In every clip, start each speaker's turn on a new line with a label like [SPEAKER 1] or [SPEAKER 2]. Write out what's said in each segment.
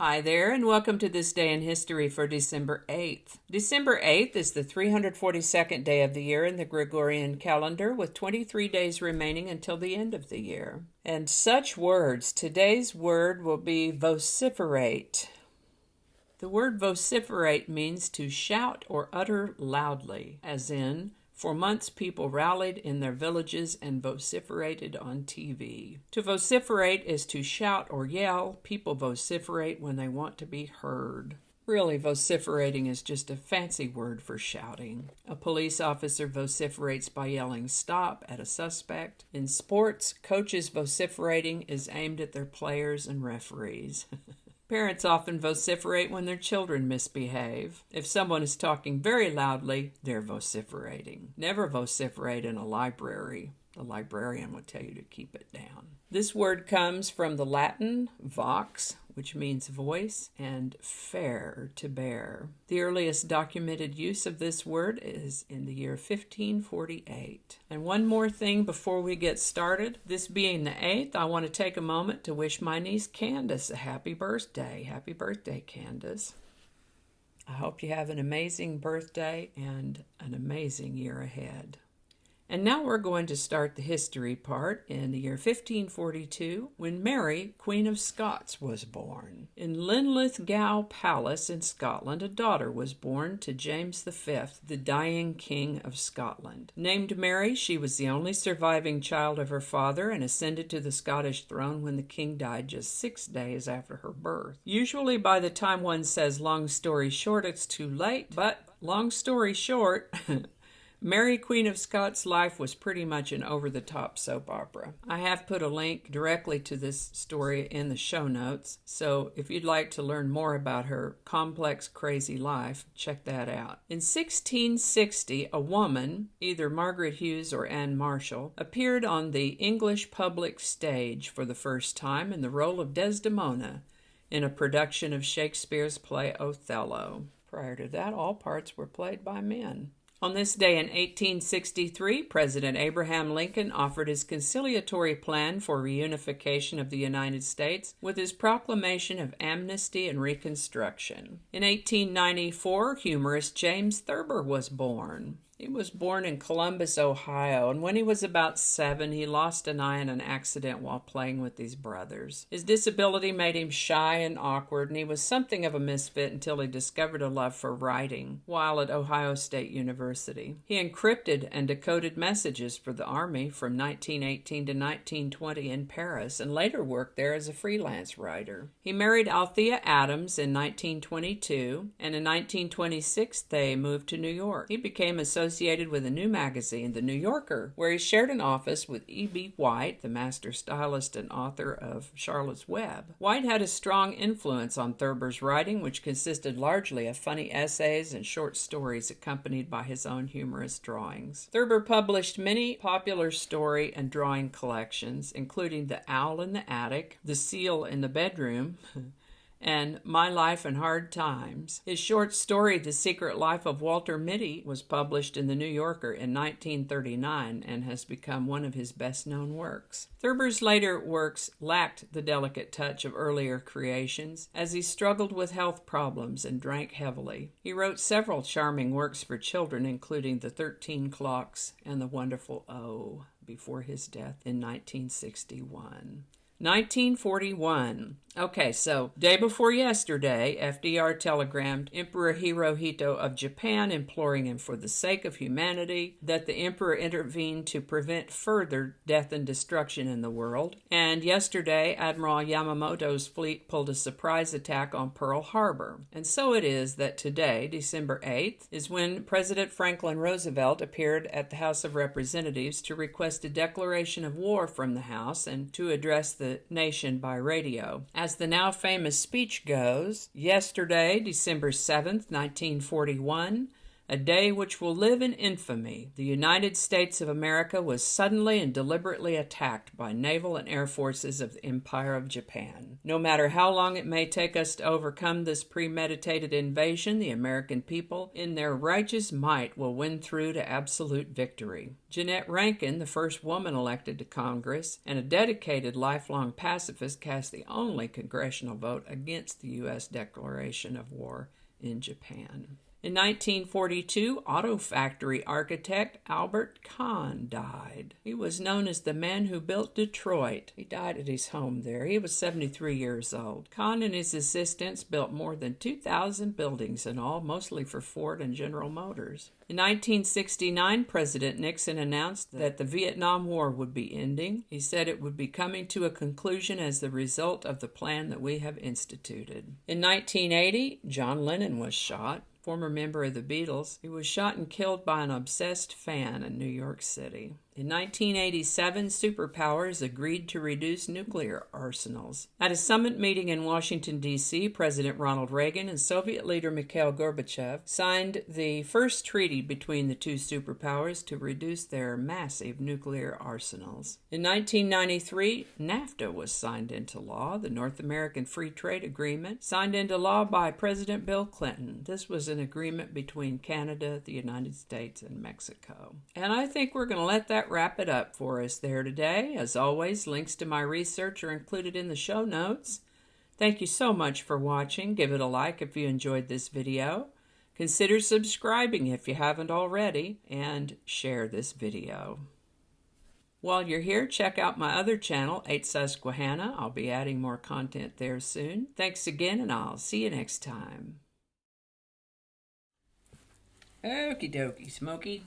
[SPEAKER 1] Hi there, and welcome to this day in history for December 8th. December 8th is the 342nd day of the year in the Gregorian calendar, with 23 days remaining until the end of the year. And such words, today's word will be vociferate. The word vociferate means to shout or utter loudly, as in, for months, people rallied in their villages and vociferated on TV. To vociferate is to shout or yell. People vociferate when they want to be heard. Really, vociferating is just a fancy word for shouting. A police officer vociferates by yelling stop at a suspect. In sports, coaches vociferating is aimed at their players and referees. Parents often vociferate when their children misbehave. If someone is talking very loudly, they're vociferating. Never vociferate in a library. The librarian will tell you to keep it down. This word comes from the Latin vox, which means voice, and fere, to bear. The earliest documented use of this word is in the year 1548. And one more thing before we get started. This being the 8th, I want to take a moment to wish my niece Candace a happy birthday. Happy birthday, Candace. I hope you have an amazing birthday and an amazing year ahead. And now we're going to start the history part in the year 1542, when Mary, Queen of Scots, was born. In Linlithgow Palace in Scotland, a daughter was born to James V, the dying King of Scotland. Named Mary, she was the only surviving child of her father and ascended to the Scottish throne when the king died just 6 days after her birth. Usually by the time one says long story short, it's too late, but long story short... Mary, Queen of Scots' life was pretty much an over-the-top soap opera. I have put a link directly to this story in the show notes, so if you'd like to learn more about her complex, crazy life, check that out. In 1660, a woman, either Margaret Hughes or Anne Marshall, appeared on the English public stage for the first time in the role of Desdemona in a production of Shakespeare's play Othello. Prior to that, all parts were played by men. On this day in 1863, President Abraham Lincoln offered his conciliatory plan for reunification of the United States with his proclamation of Amnesty and Reconstruction. In 1894, humorist James Thurber was born. He was born in Columbus, Ohio, and when he was about 7, he lost an eye in an accident while playing with his brothers. His disability made him shy and awkward, and he was something of a misfit until he discovered a love for writing while at Ohio State University. He encrypted and decoded messages for the Army from 1918 to 1920 in Paris, and later worked there as a freelance writer. He married Althea Adams in 1922, and in 1926 they moved to New York. He became associated with a new magazine, The New Yorker, where he shared an office with E.B. White, the master stylist and author of Charlotte's Web. White had a strong influence on Thurber's writing, which consisted largely of funny essays and short stories accompanied by his own humorous drawings. Thurber published many popular story and drawing collections, including The Owl in the Attic, The Seal in the Bedroom, and My Life in Hard Times. His short story, The Secret Life of Walter Mitty, was published in The New Yorker in 1939 and has become one of his best-known works. Thurber's later works lacked the delicate touch of earlier creations, as he struggled with health problems and drank heavily. He wrote several charming works for children, including The 13 Clocks and The Wonderful O, before his death in 1961. 1941. Okay, so day before yesterday, FDR telegrammed Emperor Hirohito of Japan, imploring him for the sake of humanity that the emperor intervene to prevent further death and destruction in the world. And yesterday, Admiral Yamamoto's fleet pulled a surprise attack on Pearl Harbor. And so it is that today, December 8th, is when President Franklin Roosevelt appeared at the House of Representatives to request a declaration of war from the House and to address the nation by radio. As the now famous speech goes, yesterday, December 7th, 1941, a day which will live in infamy. The United States of America was suddenly and deliberately attacked by naval and air forces of the Empire of Japan. No matter how long it may take us to overcome this premeditated invasion, the American people, in their righteous might, will win through to absolute victory. Jeannette Rankin, the first woman elected to Congress, and a dedicated lifelong pacifist, cast the only congressional vote against the U.S. declaration of war in Japan. In 1942, auto factory architect Albert Kahn died. He was known as the man who built Detroit. He died at his home there. He was 73 years old. Kahn and his assistants built more than 2,000 buildings in all, mostly for Ford and General Motors. In 1969, President Nixon announced that the Vietnam War would be ending. He said it would be coming to a conclusion as the result of the plan that we have instituted. In 1980, John Lennon was shot. Former member of the Beatles. He was shot and killed by an obsessed fan in New York City. In 1987, superpowers agreed to reduce nuclear arsenals. At a summit meeting in Washington, D.C., President Ronald Reagan and Soviet leader Mikhail Gorbachev signed the first treaty between the two superpowers to reduce their massive nuclear arsenals. In 1993, NAFTA was signed into law, the North American Free Trade Agreement, signed into law by President Bill Clinton. This was an agreement between Canada, the United States, and Mexico. And I think we're going to let that wrap it up for us there today. As always, links to my research are included in the show notes. Thank you so much for watching. Give it a like if you enjoyed this video. Consider subscribing if you haven't already, and share this video. While you're here, check out my other channel, 8 Susquehanna. I'll be adding more content there soon. Thanks again, and I'll see you next time. Okie dokie, Smokey.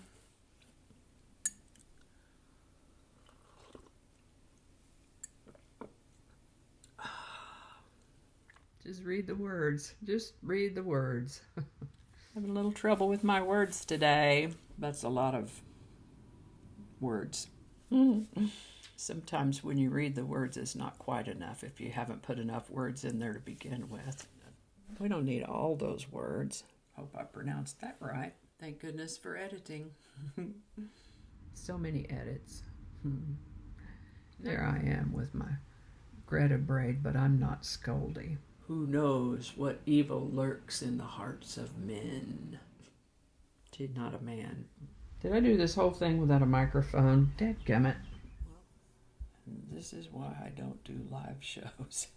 [SPEAKER 1] Just read the words. Just read the words. Having a little trouble with my words today. That's a lot of words. Sometimes when you read the words, it's not quite enough if you haven't put enough words in there to begin with. We don't need all those words. Hope I pronounced that right. Thank goodness for editing. So many edits. There I am with my Greta braid, but I'm not Scoldy. Who knows what evil lurks in the hearts of men? She's not a man. Did I do this whole thing without a microphone? Dadgummit. Well, this is why I don't do live shows.